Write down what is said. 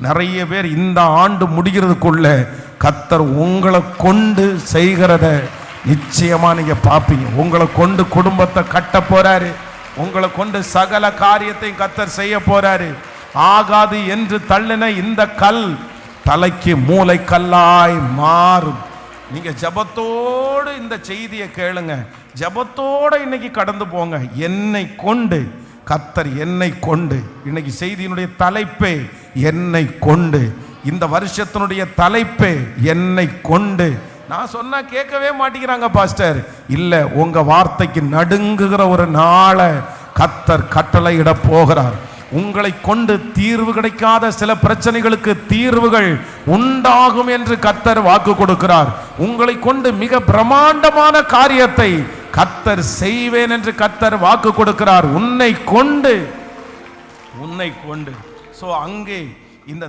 நிறைய பேர் இந்த ஆண்டு முடிகிறதுக்குள்ள கர்த்தர் உங்களை கொண்டு செய்கிறத நிச்சயமா நீங்க பார்ப்பீங்க. உங்களை கொண்டு குடும்பத்தை கட்ட போறாரு. உங்களை கொண்டு சகல காரியத்தையும் கர்த்தர் செய்ய போறாரு. ஆகாது என்று தள்ளின இந்த கல் தலைக்கு மூளை கல்லாய் மாறும். நீங்க ஜபத்தோடு இந்த செய்தியை கேளுங்க. ஜபத்தோட இன்னைக்கு கடந்து போங்க. என்னை கொண்டு கர்த்தர், என்னை கொண்டு. இன்னைக்கு செய்தியினுடைய தலைப்பே என்னை கொண்டு. இந்த வருஷத்தினுடைய தலைப்பே என்னை கொண்டு. நான் சொன்னா கேட்கவே மாட்டேங்கிறாங்க பாஸ்டர். இல்ல, உங்க வார்த்தைக்கு நடுங்குகிற ஒரு நாளை கர்த்தர் கட்டளையிட போகிறார். உங்களை கொண்டு தீர்வு கிடைக்காத சில பிரச்சனைகளுக்கு தீர்வுகள் உண்டாகும் என்று கர்த்தர் வாக்கு கொடுக்கிறார். உங்களை கொண்டு மிக பிரம்மாண்டமான காரியத்தை கர்த்தர் செய்வேன் என்று கர்த்தர் வாக்கு கொடுக்கிறார். உன்னை கொண்டு. சோ அங்கே இந்த